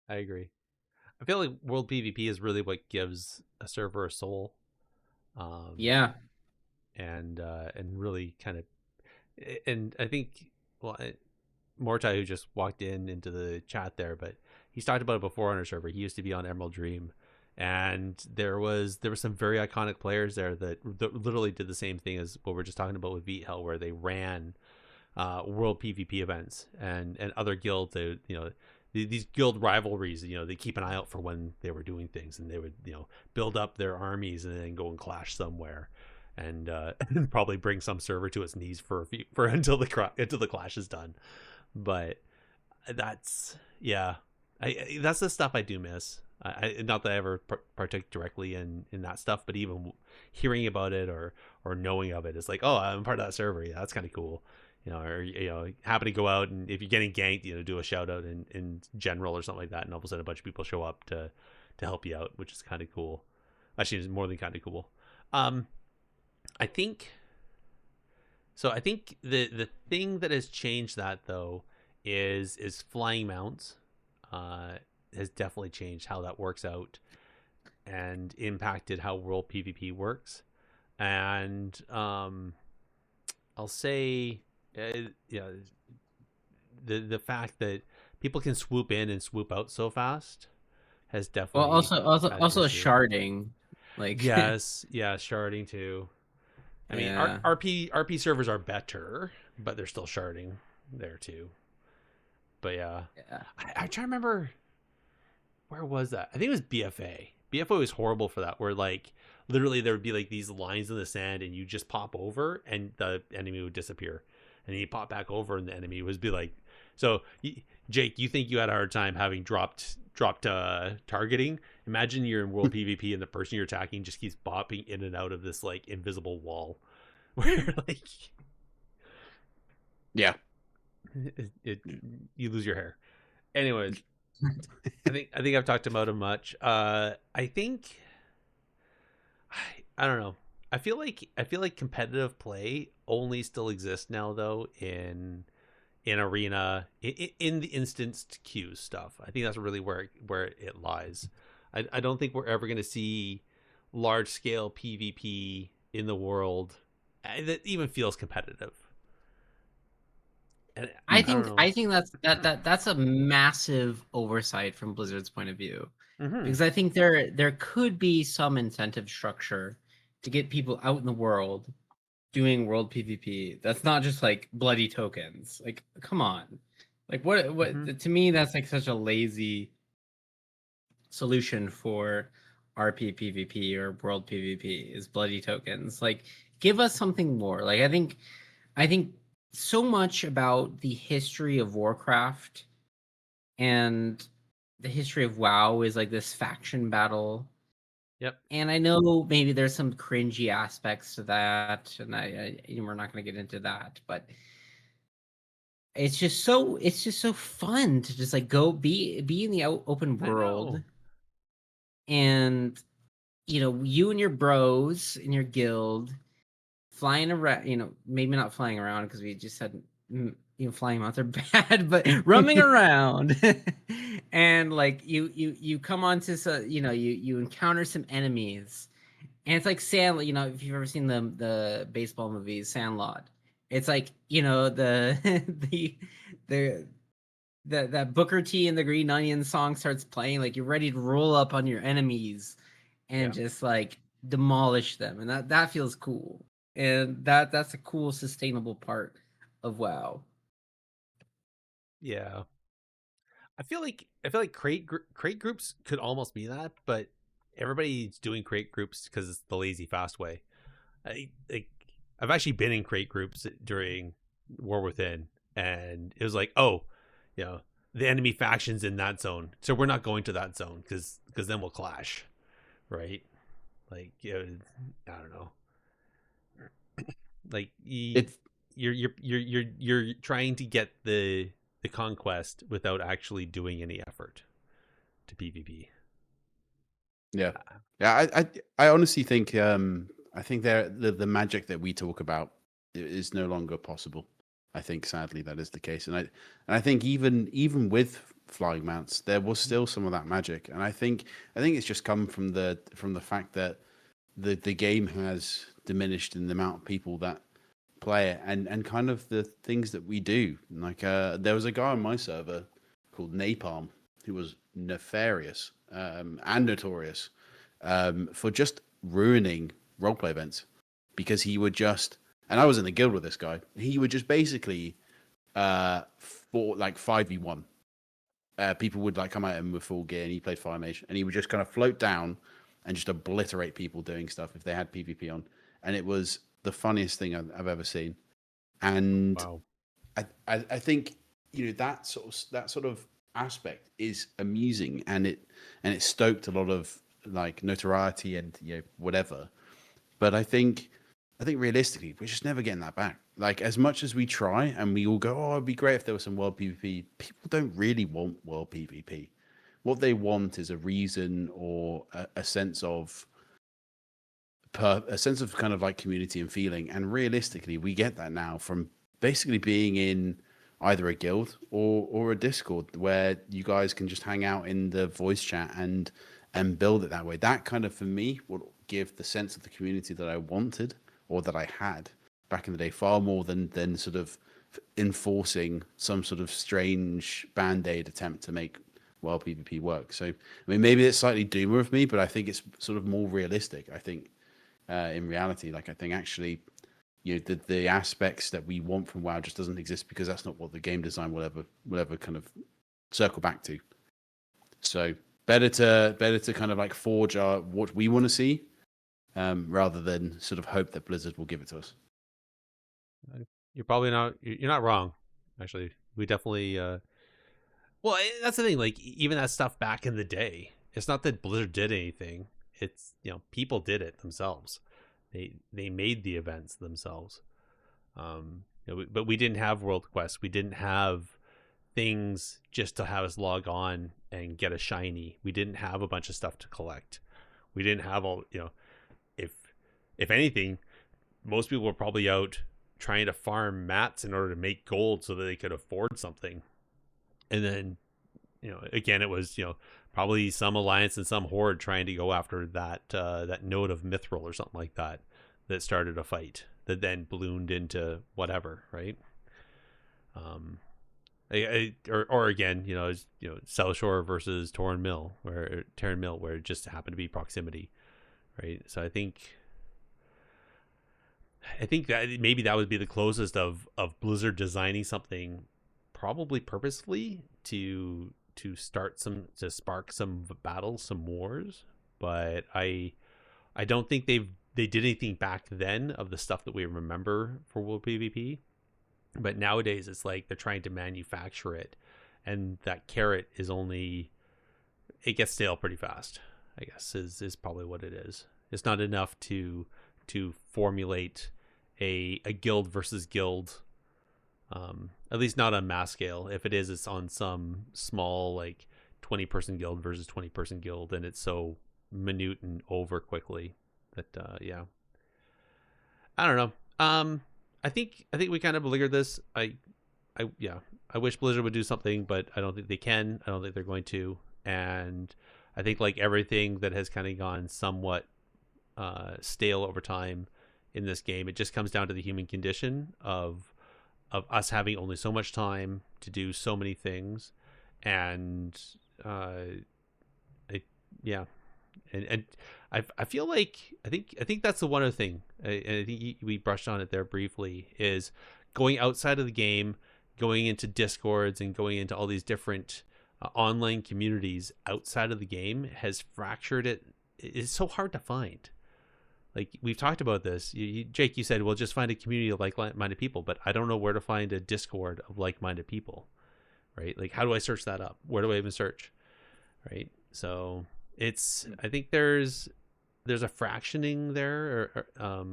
I agree. I feel like world PvP is really what gives a server a soul. And really kind of, and I think, Mortai, who just walked into the chat there, but he's talked about it before on our server. He used to be on Emerald Dream, and there were some very iconic players there that literally did the same thing as what we're just talking about with VHel, where they ran world PvP events and other guilds. They, these guild rivalries, they keep an eye out for when they were doing things, and they would, build up their armies and then go and clash somewhere, and probably bring some server to its knees until the clash is done. But that's that's the stuff I do miss. I not that I ever partook directly in that stuff, but even hearing about it or knowing of it, it's like, oh, I'm part of that server. Yeah, that's kind of cool. or happen to go out, and if you're getting ganked, do a shout out in general or something like that, and all of a sudden a bunch of people show up to help you out, which is kind of cool. Actually, it's more than kind of cool. I think the thing that has changed that though is flying mounts. Has definitely changed how that works out and impacted how World PvP works. And I'll say, the fact that people can swoop in and swoop out so fast has definitely also sharding, like yes, yeah, sharding too. I mean, yeah. RP servers are better, but they're still sharding there too. But yeah. I try to remember, where was that? I think it was BFA. BFA was horrible for that, where like literally there would be like these lines in the sand, and you just pop over, and the enemy would disappear, and then you pop back over, and the enemy would be like, so Jake, you think you had a hard time having dropped targeting? Imagine you're in World PvP and the person you're attacking just keeps bopping in and out of this like invisible wall, where like yeah, you lose your hair. Anyways, I think I've talked about him much. I think I don't know. I feel like competitive play only still exists now though in arena, in the instanced queue stuff. I think that's really where it lies. I don't think we're ever going to see large scale PvP in the world that even feels competitive. And I think that's a massive oversight from Blizzard's point of view, because I think there could be some incentive structure to get people out in the world doing World PvP. That's not just like bloody tokens. Like, come on, like what to me that's like such a lazy solution for RP PvP or World PvP is bloody tokens. Like, give us something more. Like, I think so much about the history of Warcraft and the history of WoW is like this faction battle. Yep. And I know maybe there's some cringy aspects to that, and we're not going to get into that, but it's just so fun to just like go be in the open world, and you and your bros in your guild flying around, maybe not flying around because we just said flying mounts are bad, but roaming around and like you come onto you encounter some enemies, and it's like Sand, if you've ever seen the baseball movies Sandlot, it's like the that Booker T and the Green Onion song starts playing, like you're ready to roll up on your enemies and just like demolish them, and that feels cool, and that's a cool sustainable part of WoW. Yeah, I feel like crate groups could almost be that, but everybody's doing crate groups because it's the lazy fast way. I've actually been in crate groups during War Within, and it was like, oh, the enemy faction's in that zone, so we're not going to that zone because then we'll clash, right? Like, I don't know. Like you're trying to get the conquest without actually doing any effort to PvP. Yeah. I honestly think I think the magic that we talk about is no longer possible. I think sadly that is the case, and I think even with flying mounts, there was still some of that magic, and I think it's just come from the fact that the game has diminished in the amount of people that play it, and kind of the things that we do. Like there was a guy on my server called Napalm who was nefarious and notorious for just ruining roleplay events, because he would just, and I was in the guild with this guy, he would just basically for like 5v1. People would like come at him with full gear, and he played Fire Mage, and he would just kind of float down and just obliterate people doing stuff if they had PvP on, and it was the funniest thing I've ever seen. And wow. I think that sort of aspect is amusing, and it stoked a lot of like notoriety and whatever. But I think realistically, we're just never getting that back. like as much as we try and we all go, oh, it'd be great if there was some world PvP. People don't really want world PvP. What they want is a reason or a sense of kind of like community and feeling. And realistically, we get that now from basically being in either a guild or a Discord where you guys can just hang out in the voice chat and build it that way. That kind of, for me, would give the sense of the community that I wanted or that I had back in the day, far more than sort of enforcing some sort of strange band-aid attempt to make world PvP work. So, I mean, maybe it's slightly doomer of me, but I think it's sort of more realistic. I think in reality, like I think actually, you know, the aspects that we want from WoW just doesn't exist because that's not what the game design will ever kind of circle back to. So better to kind of like forge what we want to see, rather than sort of hope that Blizzard will give it to us. You're not wrong, actually. We definitely well, that's the thing, like even that stuff back in the day, it's not that Blizzard did anything. It's, you know, people did it themselves. They made the events themselves. You know, but we didn't have World Quest. We didn't have things just to have us log on and get a shiny. We didn't have a bunch of stuff to collect. We didn't have all, you know, if anything, most people were probably out trying to farm mats in order to make gold so that they could afford something. And then, you know, again, it was, you know, probably some alliance and some horde trying to go after that node of mithril or something like that started a fight that then ballooned into whatever, right? Or again, you know, South Shore versus Terran Mill, where it just happened to be proximity, right? So I think that maybe that would be the closest of Blizzard designing something probably purposefully to spark some battles, some wars. But I don't think they did anything back then of the stuff that we remember for World PvP. But nowadays it's like they're trying to manufacture it, and that carrot is it gets stale pretty fast, I guess is probably what it is. It's not enough to formulate a guild versus guild, at least not on mass scale. If it is, it's on some small like 20-person guild versus 20-person guild, and it's so minute and over quickly that yeah, I don't know. I think we kind of beleaguered this. I wish Blizzard would do something, but I don't think they can. I don't think they're going to. And I think like everything that has kind of gone somewhat stale over time in this game, it just comes down to the human condition of us having only so much time to do so many things. And and I feel like I think that's the one other thing. I think we brushed on it there briefly, is going outside of the game, going into Discords and going into all these different online communities outside of the game has fractured it. It's so hard to find. Like we've talked about this, Jake. You said, "Well, just find a community of like-minded people," but I don't know where to find a Discord of like-minded people, right? Like, how do I search that up? Where do I even search, right? So I think there's a fractioning there, or a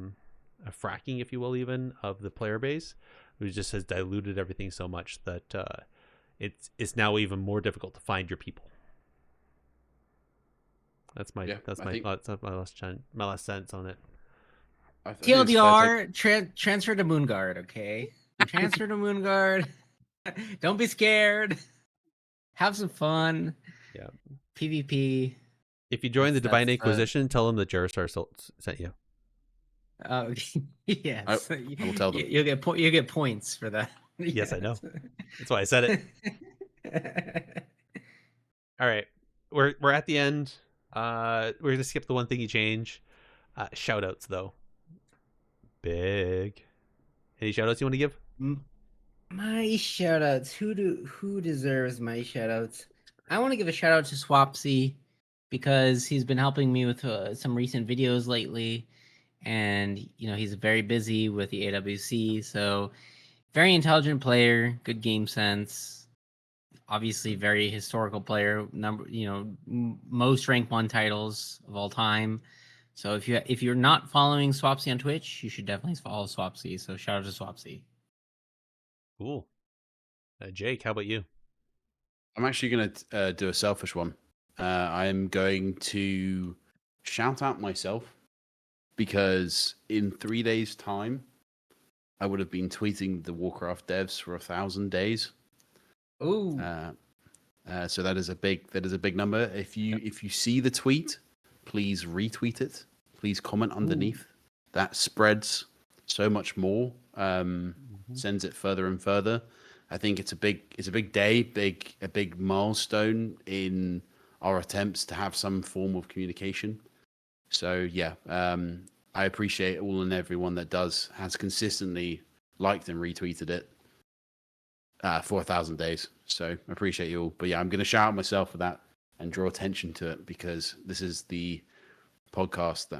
fracking, if you will, even of the player base, which just has diluted everything so much that it's now even more difficult to find your people. That's my last sense on it. TLDR, transfer to Moonguard, okay? Transfer to Moonguard. Don't be scared. Have some fun. Yeah. PvP. If you join the Divine Inquisition, tell them that Gerissar sent you. Oh, yes. I will tell them. You'll get points for that. Yes, I know. That's why I said it. All right, we're at the end. We're gonna skip the one thing you change. Shout outs though. Big. Any shout outs you want to give? My shout outs. Who deserves my shout outs? I want to give a shout out to Swapsy, because he's been helping me with some recent videos lately, and he's very busy with the AWC. So very intelligent player, good game sense. Obviously, very historical player. Most rank 1 titles of all time. So if you're not following Swapsy on Twitch, you should definitely follow Swapsy. So shout out to Swapsy. Cool. Jake, how about you? I'm actually going to do a selfish one. I'm going to shout out myself because in 3 days' time, I would have been tweeting the Warcraft devs for 1,000 days. Ooh. So that is a big number. If you see the tweet, please retweet it. Please comment underneath. Ooh. That spreads so much more. Sends it further and further. I think it's a big day, a big milestone in our attempts to have some form of communication. So yeah, I appreciate all and everyone that has consistently liked and retweeted it for 1,000 days. So I appreciate you all. But yeah, I'm going to shout out myself for that and draw attention to it because this is the podcast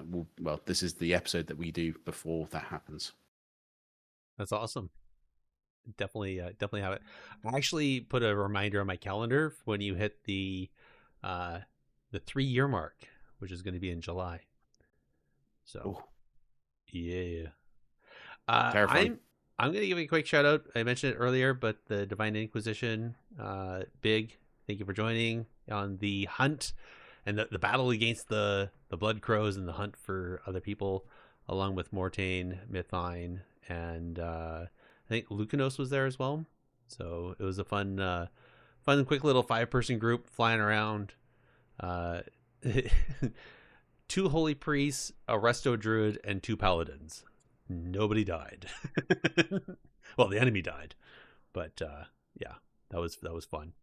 this is the episode that we do before that happens. That's awesome. Definitely have it. I actually put a reminder on my calendar when you hit the 3-year mark, which is going to be in July. So, yeah. Terrifying. I'm going to give you a quick shout out. I mentioned it earlier, but the Divine Inquisition, Big, thank you for joining on the hunt and the battle against the Blood Crows and the hunt for other people, along with Mortain, Mythine, and I think Lucanos was there as well. So it was a fun, quick little 5-person group flying around. 2 holy priests, a resto druid, and 2 paladins. Nobody died. Well, the enemy died, but yeah, that was fun.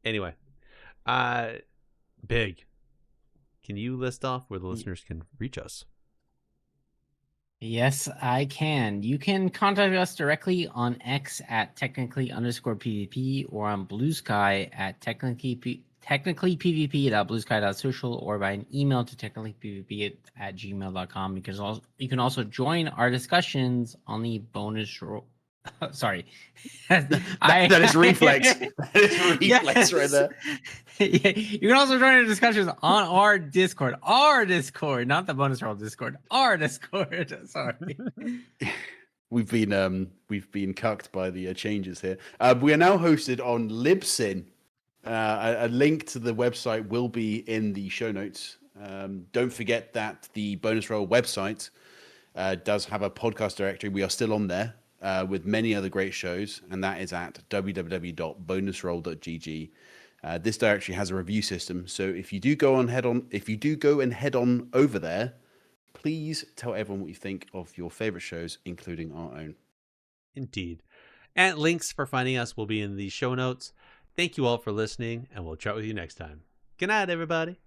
Anyway, Big, can you list off where the listeners can reach us? Yes, I can. You can contact us directly on X at technically_PvP or on Blue Sky at technicallypvp.bluesky.social or by an email to technicallypvp@gmail.com. Because you can also join our discussions on the bonus roll. Sorry. that is reflex. That is reflex right there. Yeah, you can also join our discussions on our Discord. Our Discord, not the bonus roll Discord. Our Discord. Sorry. We've been cucked by the changes here. We are now hosted on Libsyn. A link to the website will be in the show notes. Don't forget that the bonus roll website does have a podcast directory. We are still on there with many other great shows, and that is at www.bonusroll.gg. This directory has a review system, so if you do go and head on over there, please tell everyone what you think of your favorite shows, including our own. Indeed. And links for finding us will be in the show notes. Thank you all for listening, and we'll chat with you next time. Good night, everybody.